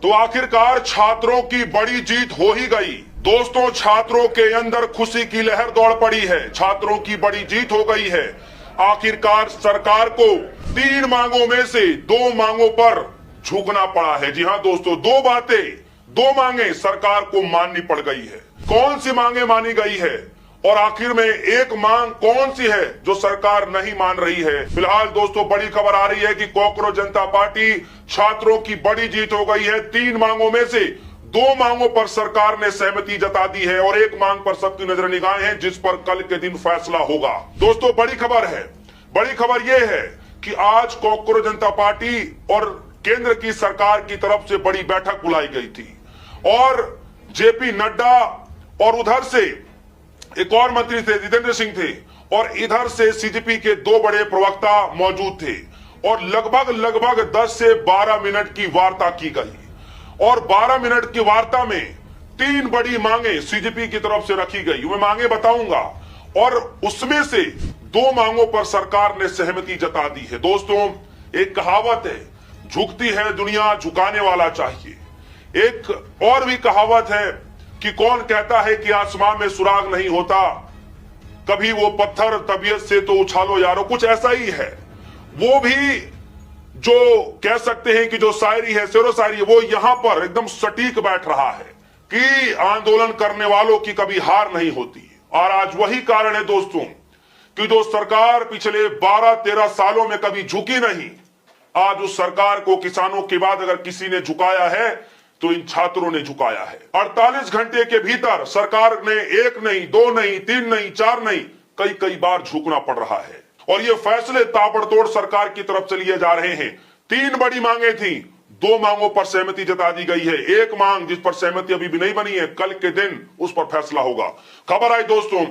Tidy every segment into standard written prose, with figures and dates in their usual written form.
तो आखिरकार छात्रों की बड़ी जीत हो ही गई। दोस्तों, छात्रों के अंदर खुशी की लहर दौड़ पड़ी है। छात्रों की बड़ी जीत हो गई है। आखिरकार सरकार को 3 मांगों में से 2 मांगों पर झुकना पड़ा है। जी हाँ दोस्तों, 2 बातें, 2 मांगे सरकार को माननी पड़ गई है। कौन सी मांगे मानी गई है और आखिर में एक मांग कौन सी है जो सरकार नहीं मान रही है? फिलहाल दोस्तों बड़ी खबर आ रही है कि कॉकरोच जनता पार्टी छात्रों की बड़ी जीत हो गई है। 3 मांगों में से 2 मांगों पर सरकार ने सहमति जता दी है और एक मांग पर सबकी नजर निगाहें हैं, जिस पर कल के दिन फैसला होगा। दोस्तों बड़ी खबर है। बड़ी खबर यह है कि आज कॉकरोच जनता पार्टी और केंद्र की सरकार की तरफ से बड़ी बैठक बुलाई गई थी और जेपी नड्डा और उधर से एक और मंत्री थे, जितेंद्र सिंह थे, और इधर से सीजेपी के 2 बड़े प्रवक्ता मौजूद थे और लगभग 10 से 12 मिनट की वार्ता की गई और 12 मिनट की वार्ता में 3 बड़ी मांगे सीजेपी की तरफ से रखी गई। मैं मांगे बताऊंगा और उसमें से 2 मांगों पर सरकार ने सहमति जता दी है। दोस्तों एक कहावत है, झुकती है दुनिया झुकाने वाला चाहिए। एक और भी कहावत है कि कौन कहता है कि आसमान में सुराग नहीं होता, कभी वो पत्थर तबीयत से तो उछालो यारो, कुछ ऐसा ही है। वो भी जो कह सकते हैं कि जो शायरी है, शेरो शायरी है, वो यहां पर एकदम सटीक बैठ रहा है कि आंदोलन करने वालों की कभी हार नहीं होती। और आज वही कारण है दोस्तों कि जो सरकार पिछले 12-13 सालों में कभी झुकी नहीं, आज उस सरकार को किसानों के बाद अगर किसी ने झुकाया है तो इन छात्रों ने झुकाया है। 48 घंटे के भीतर सरकार ने 1 नहीं, 2 नहीं, 3 नहीं, 4 नहीं, कई बार झुकना पड़ रहा है और ये फैसले ताबड़तोड़ सरकार की तरफ से लिए जा रहे हैं। 3 बड़ी मांगे थी, 2 मांगों पर सहमति जता दी गई है। एक मांग जिस पर सहमति अभी भी नहीं बनी है, कल के दिन उस पर फैसला होगा। खबर आई दोस्तों,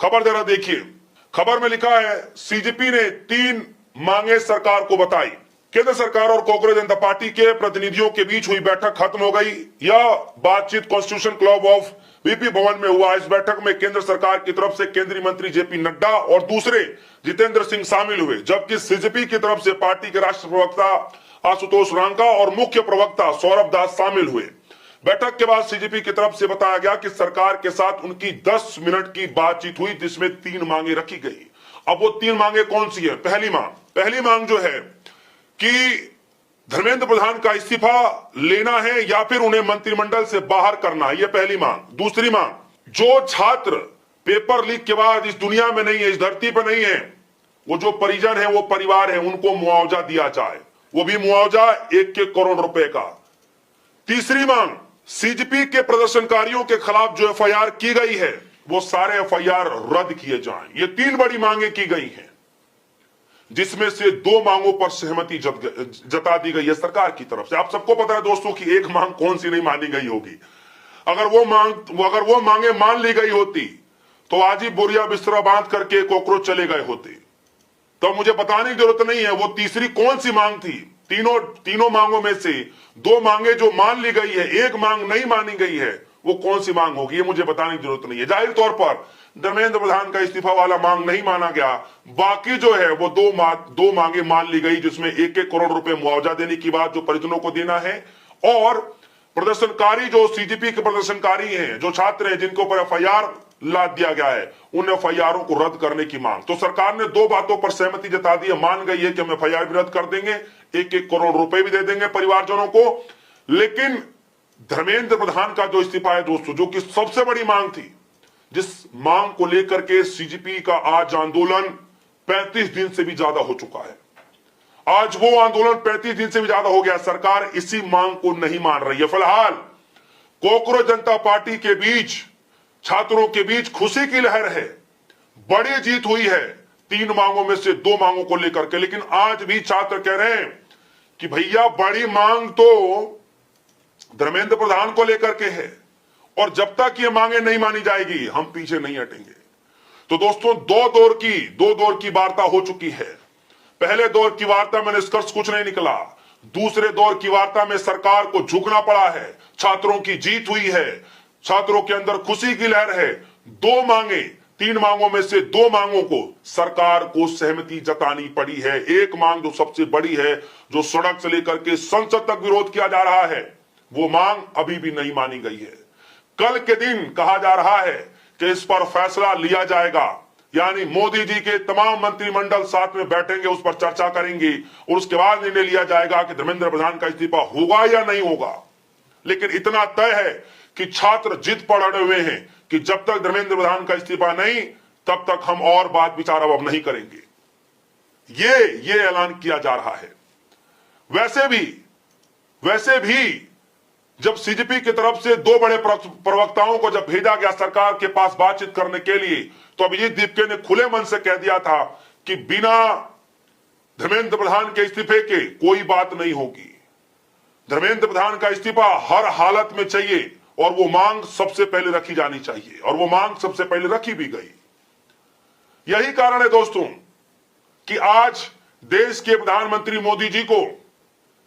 खबर जरा देखिए। खबर में लिखा है सीजेपी ने 3 मांगे सरकार को बताई। केंद्र सरकार और कॉकरोच जनता पार्टी के प्रतिनिधियों के बीच हुई बैठक खत्म हो गई। यह बातचीत कॉन्स्टिट्यूशन क्लब ऑफ वीपी भवन में हुआ। इस बैठक में केंद्र सरकार की तरफ से केंद्रीय मंत्री जेपी नड्डा और दूसरे जितेंद्र सिंह शामिल हुए, जबकि सीजेपी की तरफ से पार्टी के राष्ट्रीय प्रवक्ता आशुतोष रांका और मुख्य प्रवक्ता सौरभ दास शामिल हुए। बैठक के बाद सीजेपी की तरफ से बताया गया कि सरकार के साथ उनकी 10 मिनट की बातचीत हुई, जिसमें 3 मांगे रखी गई। अब वो 3 मांगे कौन सी है? पहली मांग जो है कि धर्मेंद्र प्रधान का इस्तीफा लेना है या फिर उन्हें मंत्रिमंडल से बाहर करना है, यह पहली मांग। दूसरी मांग, जो छात्र पेपर लीक के बाद इस दुनिया में नहीं है, इस धरती पर नहीं है, वो जो परिजन है, वो परिवार है, उनको मुआवजा दिया जाए, वो भी मुआवजा 1 करोड़ रुपए का। तीसरी मांग, सीजेपी के प्रदर्शनकारियों के खिलाफ जो एफआईआर की गई है, वो सारे एफआईआर रद्द किए जाएं। ये 3 बड़ी मांगे की गई हैं, जिसमें से 2 मांगों पर सहमति जता दी गई है सरकार की तरफ से। आप सबको पता है दोस्तों कि एक मांग कौन सी नहीं मानी गई होगी। अगर वो मांगे मान ली गई होती तो आज ही बोरिया बिस्तरा बांध करके कॉकरोच चले गए होते। तो मुझे बताने की जरूरत नहीं है वो तीसरी कौन सी मांग थी। तीनों मांगों में से 2 मांगे जो मान ली गई है, एक मांग नहीं मानी गई है, वो कौन सी मांग होगी ये मुझे बताने की जरूरत नहीं है। जाहिर तौर पर धर्मेंद्र प्रधान का इस्तीफा वाला मांग नहीं माना गया। बाकी जो है वो 2 मांगे मान ली गई, जिसमें 1 करोड़ रुपए मुआवजा देने की बात जो परिजनों को देना है, और प्रदर्शनकारी जो सीजेपी के प्रदर्शनकारी हैं, जो छात्र हैं जिनके ऊपर एफआईआर लाद दिया गया है, उन एफआईआरों को रद्द करने की मांग। तो सरकार ने 2 बातों पर सहमति जता दी है, मान गई है कि हम एफआईआर भी रद्द कर देंगे, 1 करोड़ रुपए भी दे देंगे परिवारजनों को। लेकिन धर्मेंद्र प्रधान का जो इस्तीफा है दोस्तों, जो कि सबसे बड़ी मांग थी, जिस मांग को लेकर के सीजेपी का आज आंदोलन 35 दिन से भी ज्यादा हो चुका है। आज वो आंदोलन 35 दिन से भी ज्यादा हो गया। सरकार इसी मांग को नहीं मान रही है। फिलहाल कॉकरोच जनता पार्टी के बीच, छात्रों के बीच खुशी की लहर है। बड़ी जीत हुई है 3 मांगों में से 2 मांगों को लेकर के। लेकिन आज भी छात्र कह रहे हैं कि भैया बड़ी मांग तो धर्मेंद्र प्रधान को लेकर के है और जब तक ये मांगे नहीं मानी जाएगी हम पीछे नहीं हटेंगे। तो दोस्तों 2 दौर की वार्ता हो चुकी है। पहले दौर की वार्ता में निष्कर्ष कुछ नहीं निकला। दूसरे दौर की वार्ता में सरकार को झुकना पड़ा है। छात्रों की जीत हुई है, छात्रों के अंदर खुशी की लहर है। 2 मांगे, 3 मांगों में से 2 मांगों को सरकार को सहमति जतानी पड़ी है। एक मांग जो सबसे बड़ी है, जो सड़क से लेकर के संसद तक विरोध किया जा रहा है, वो मांग अभी भी नहीं मानी गई है। कल के दिन कहा जा रहा है कि इस पर फैसला लिया जाएगा, यानी मोदी जी के तमाम मंत्रिमंडल साथ में बैठेंगे, उस पर चर्चा करेंगे और उसके बाद निर्णय लिया जाएगा कि धर्मेंद्र प्रधान का इस्तीफा होगा या नहीं होगा। लेकिन इतना तय है कि छात्र जिद पर अड़े हुए हैं कि जब तक धर्मेंद्र प्रधान का इस्तीफा नहीं, तब तक हम और बात विचार अब नहीं करेंगे। ये ऐलान किया जा रहा है। वैसे भी जब सीजेपी की तरफ से दो बड़े प्रवक्ताओं को जब भेजा गया सरकार के पास बातचीत करने के लिए, तो अभिजीत दीपके ने खुले मन से कह दिया था कि बिना धर्मेंद्र प्रधान के इस्तीफे के कोई बात नहीं होगी। धर्मेंद्र प्रधान का इस्तीफा हर हालत में चाहिए और वो मांग सबसे पहले रखी जानी चाहिए, और वो मांग सबसे पहले रखी भी गई। यही कारण है दोस्तों कि आज देश के प्रधानमंत्री मोदी जी को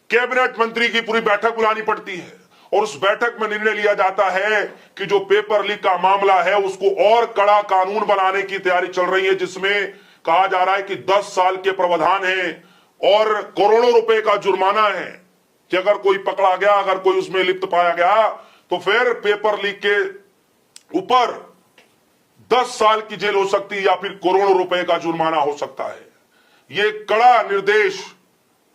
कैबिनेट मंत्री की पूरी बैठक बुलानी पड़ती है और उस बैठक में निर्णय लिया जाता है कि जो पेपर लीक का मामला है उसको और कड़ा कानून बनाने की तैयारी चल रही है, जिसमें कहा जा रहा है कि 10 साल के प्रावधान है और करोड़ों रुपए का जुर्माना है कि अगर कोई पकड़ा गया, अगर कोई उसमें लिप्त पाया गया, तो फिर पेपर लीक के ऊपर 10 साल की जेल हो सकती है या फिर करोड़ों रुपए का जुर्माना हो सकता है। ये कड़ा निर्देश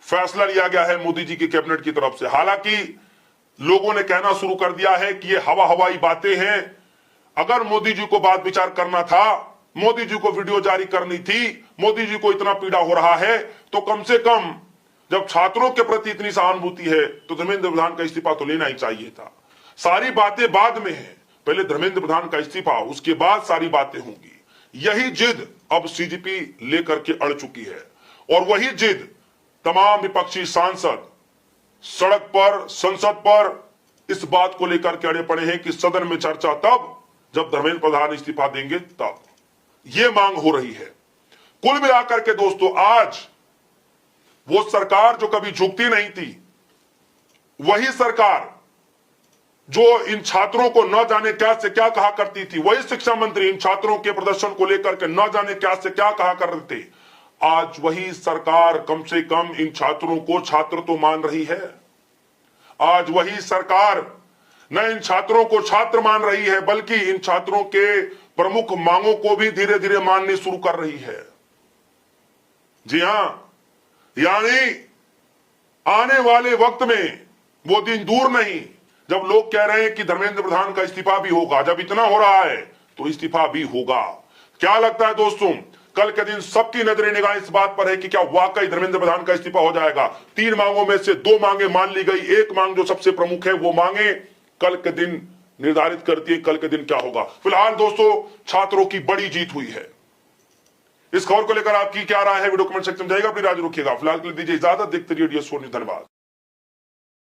फैसला लिया गया है मोदी जी की कैबिनेट की तरफ से। हालांकि लोगों ने कहना शुरू कर दिया है कि ये हवाई बातें हैं। अगर मोदी जी को बात विचार करना था, मोदी जी को वीडियो जारी करनी थी, मोदी जी को इतना पीड़ा हो रहा है, तो कम से कम जब छात्रों के प्रति इतनी सहानुभूति है तो धर्मेंद्र प्रधान का इस्तीफा तो लेना ही चाहिए था। सारी बातें बाद में है, पहले धर्मेंद्र प्रधान का इस्तीफा, उसके बाद सारी बातें होंगी। यही जिद अब सीजेपी लेकर के अड़ चुकी है और वही जिद तमाम विपक्षी सांसद सड़क पर, संसद पर इस बात को लेकर के अड़े पड़े हैं कि सदन में चर्चा तब जब धर्मेंद्र प्रधान इस्तीफा देंगे, तब यह मांग हो रही है। कुल मिलाकर के दोस्तों, आज वो सरकार जो कभी झुकती नहीं थी, वही सरकार जो इन छात्रों को न जाने क्या से क्या कहा करती थी, वही शिक्षा मंत्री इन छात्रों के प्रदर्शन को लेकर के न जाने क्या से क्या कहा कर रहे थे, आज वही सरकार कम से कम इन छात्रों को छात्र तो मान रही है। आज वही सरकार न इन छात्रों को छात्र मान रही है, बल्कि इन छात्रों के प्रमुख मांगों को भी धीरे धीरे माननी शुरू कर रही है। जी हां, यानी आने वाले वक्त में वो दिन दूर नहीं जब लोग कह रहे हैं कि धर्मेंद्र प्रधान का इस्तीफा भी होगा। जब इतना हो रहा है तो इस्तीफा भी होगा। क्या लगता है दोस्तों, कल के दिन सबकी नजरें निगाह इस बात पर है कि क्या वाकई धर्मेंद्र प्रधान का इस्तीफा हो जाएगा। 3 मांगों में से 2 मांगे मान ली गई, एक मांग जो सबसे प्रमुख है वो मांगे कल के दिन निर्धारित करती है कल के दिन क्या होगा। फिलहाल दोस्तों, छात्रों की बड़ी जीत हुई है। इस खबर को लेकर आपकी क्या राय है, वीडियो कमेंट सेक्शन में जाएगा, अपनी राय रखिएगा। फिलहाल के लिए दीजिए इजाजत, देखते रहिए DS4 न्यूज़। धन्यवाद।